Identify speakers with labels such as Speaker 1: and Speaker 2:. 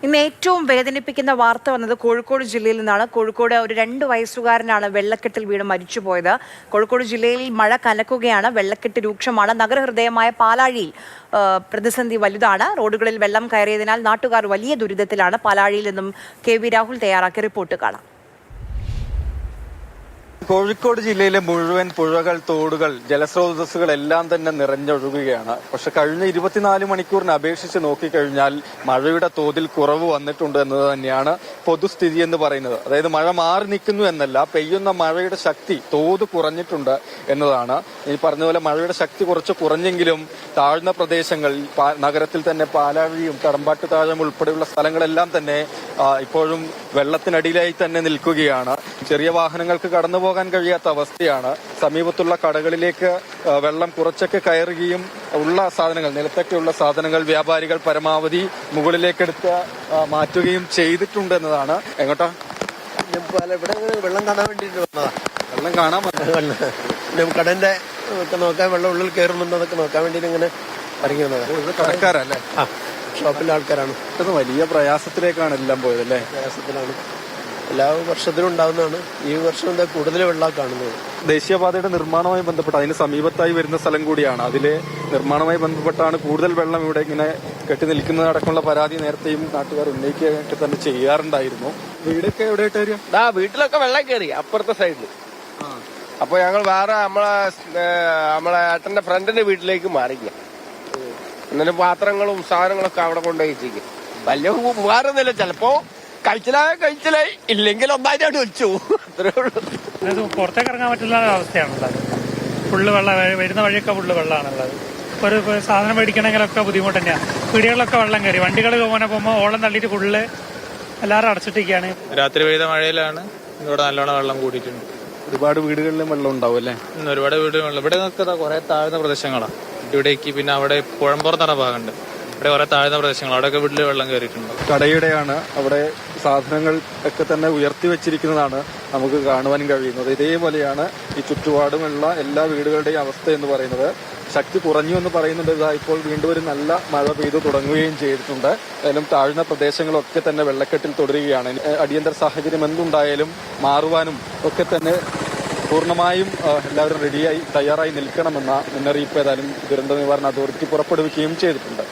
Speaker 1: ഇന്ന് ഏറ്റവും വേദനിപ്പിക്കുന്ന വാർത്ത വന്നത് കോഴിക്കോട് ജില്ലയിൽ നിന്നാണ്. കോഴിക്കോട് ഒരു 2 വയസ്സുകാരനാണ് വെള്ളക്കെട്ടിൽ വീണ് മരിച്ചുപോയത്. കോഴിക്കോട് ജില്ലയിൽ മഴ കനക്കുകയാണ്, വെള്ളക്കെട്ട് രൂക്ഷമാണ്. നഗരഹൃദയമായ പാലാഴിയിൽ പ്രതിസന്ധി വലുതാണ്. റോഡുകളിൽ വെള്ളം കയറിയതിനാൽ നാട്ടുകാർ വലിയ ദുരിതത്തിലാണ്. പാലാഴിയിൽ നിന്നും KV രാഹുൽ തയ്യാറാക്കിയ റിപ്പോർട്ട് കാണാം.
Speaker 2: കോഴിക്കോട് ജില്ലയിലെ മുഴുവൻ പുഴകൾ, തോടുകൾ, ജലസ്രോതസ്സുകൾ എല്ലാം തന്നെ നിറഞ്ഞൊഴുകുകയാണ്. പക്ഷെ കഴിഞ്ഞ 24 മണിക്കൂറിനെ അപേക്ഷിച്ച് നോക്കിക്കഴിഞ്ഞാൽ മഴയുടെ തോതിൽ കുറവ് വന്നിട്ടുണ്ട് എന്നത് തന്നെയാണ് പൊതുസ്ഥിതി എന്ന് പറയുന്നത്. അതായത് മഴ മാറി നിൽക്കുന്നു എന്നല്ല, പെയ്യുന്ന മഴയുടെ ശക്തി, തോത് കുറഞ്ഞിട്ടുണ്ട് എന്നതാണ്. ഈ പറഞ്ഞതുപോലെ മഴയുടെ ശക്തി കുറച്ച് കുറഞ്ഞെങ്കിലും താഴ്ന്ന പ്രദേശങ്ങൾ, നഗരത്തിൽ തന്നെ പാലാഴിയും കടമ്പാട്ട് താഴം ഉൾപ്പെടെയുള്ള സ്ഥലങ്ങളെല്ലാം തന്നെ ഇപ്പോഴും വെള്ളത്തിനടിയിലായി തന്നെ നിൽക്കുകയാണ്. ചെറിയ വാഹനങ്ങൾക്ക് കടന്നു പോകാൻ കഴിയാത്ത അവസ്ഥയാണ്. സമീപത്തുള്ള കടകളിലേക്ക് വെള്ളം കുറച്ചൊക്കെ കയറുകയും ഉള്ള സാധനങ്ങൾ, നിലത്തൊക്കെയുള്ള സാധനങ്ങൾ വ്യാപാരികൾ പരമാവധി മുകളിലേക്കെടുത്ത് മാറ്റുകയും ചെയ്തിട്ടുണ്ട് എന്നതാണ്. എങ്ങോട്ടാ?
Speaker 3: ഇവിടെ വെള്ളം കാണാൻ വേണ്ടിട്ട് വന്നതാ.
Speaker 2: വെള്ളം കാണാൻ
Speaker 3: കടന്റെ ഒക്കെ നോക്കാൻ, വെള്ളം ഉള്ളിൽ കയറുന്നുണ്ടോ എന്നൊക്കെ നോക്കാൻ വേണ്ടിട്ട് ഇങ്ങനെ ഇറങ്ങിയത്.
Speaker 2: കടക്കാരല്ലേ?
Speaker 3: ഷോപ്പിലെ ആൾക്കാരാണ്.
Speaker 2: വലിയ പ്രയാസത്തിലേക്കാണ് എല്ലാം പോയതല്ലേ?
Speaker 3: പ്രയാസത്തിലാണ്. എല്ലാ വർഷത്തിലും ഉണ്ടാകുന്നതാണ്. ഈ വർഷം എന്താ കൂടുതൽ വെള്ളം കാണുന്നത്.
Speaker 2: ദേശീയപാതയുടെ നിർമ്മാണവുമായി ബന്ധപ്പെട്ട് അതിന് സമീപത്തായി വരുന്ന സ്ഥലം കൂടിയാണ്. അതിലെ നിർമ്മാണവുമായി ബന്ധപ്പെട്ടാണ് കൂടുതൽ വെള്ളം ഇവിടെ ഇങ്ങനെ കെട്ടി നിൽക്കുന്നതടക്കമുള്ള പരാതി നേരത്തെയും നാട്ടുകാർ ഉന്നയിക്കുകയൊക്കെ തന്നെ ചെയ്യാറുണ്ടായിരുന്നു. വീടൊക്കെ എവിടെയായിട്ട് വരിക?
Speaker 4: വീട്ടിലൊക്കെ വെള്ളം കയറി അപ്പുറത്തെ സൈഡിൽ. അപ്പൊ ഞങ്ങൾ വേറെ നമ്മളെ ഏട്ടന്റെ ഫ്രണ്ടിന്റെ വീട്ടിലേക്ക് മാറിക്കുക. എന്നാലും പാത്രങ്ങളും സാധനങ്ങളൊക്കെ അവിടെ കൊണ്ടുപോയി വെച്ചിരിക്കും. വലിയ ഉപകാരമൊന്നുമില്ല. ചിലപ്പോ കഴിച്ചിലായി ഇല്ലെങ്കിൽ ഒന്നായിട്ട് വെച്ചു. അത്രേ ഉള്ളൂ.
Speaker 5: പുറത്തേക്ക് ഇറങ്ങാൻ പറ്റുന്ന അവസ്ഥയാണുള്ളത്. ഫുള്ള് വെള്ളം, വരുന്ന വഴിയൊക്കെ ഫുള്ള് വെള്ളമാണുള്ളത്. ഒരു സാധനം മേടിക്കണമെങ്കിലൊക്കെ ബുദ്ധിമുട്ട് തന്നെയാണ്. പീടികളിലൊക്കെ വെള്ളം കയറി, വണ്ടികൾ പോകുമ്പോൾ ഓളം തള്ളിയിട്ട് ഫുള്ള് എല്ലാവരും അടച്ചിട്ടിരിക്കുകയാണ്.
Speaker 6: രാത്രി പെയ്ത മഴയിലാണ് ഇവിടെ നല്ലോണം വെള്ളം കൂടിയിട്ടുണ്ട്.
Speaker 2: ഒരുപാട് വീടുകളിലും വെള്ളം ഉണ്ടാവും അല്ലേ?
Speaker 6: ഒരുപാട് വീടുകളിൽ ഇവിടെ നിൽക്കുന്ന കുറെ താഴ്ന്ന പ്രദേശങ്ങളാണ്. ഇവിടേക്ക് പിന്നെ അവിടെ പുഴമ്പുറത്താണ് ഭാഗമുണ്ട്. ഇവിടെ കുറെ താഴ്ന്ന പ്രദേശങ്ങൾ, അവിടെയൊക്കെ വീട്ടിൽ വെള്ളം കയറിയിട്ടുണ്ട്.
Speaker 2: കടയുടെയാണ് അവിടെ സാധനങ്ങൾ ഒക്കെ തന്നെ ഉയർത്തി വെച്ചിരിക്കുന്നതാണ് നമുക്ക് കാണുവാനും കഴിയുന്നത്. ഇതേപോലെയാണ് ഈ ചുറ്റുപാടുമുള്ള എല്ലാ വീടുകളുടെയും അവസ്ഥ എന്ന് പറയുന്നത്. ശക്തി കുറഞ്ഞു എന്ന് പറയുന്നുണ്ട്. ഇതാ ഇപ്പോൾ വീണ്ടും ഒരു നല്ല മഴ പെയ്തു തുടങ്ങുകയും ചെയ്തിട്ടുണ്ട്. ഏതായാലും താഴ്ന്ന പ്രദേശങ്ങളൊക്കെ തന്നെ വെള്ളക്കെട്ടിൽ തുടരുകയാണ്. അടിയന്തര സാഹചര്യം എന്തുണ്ടായാലും മാറുവാനും ഒക്കെ തന്നെ പൂർണ്ണമായും എല്ലാവരും തയ്യാറായി നിൽക്കണമെന്ന മുന്നറിയിപ്പ് ഏതായാലും ദുരന്ത നിവാരണ അതോറിറ്റി പുറപ്പെടുവിക്കുകയും ചെയ്തിട്ടുണ്ട്.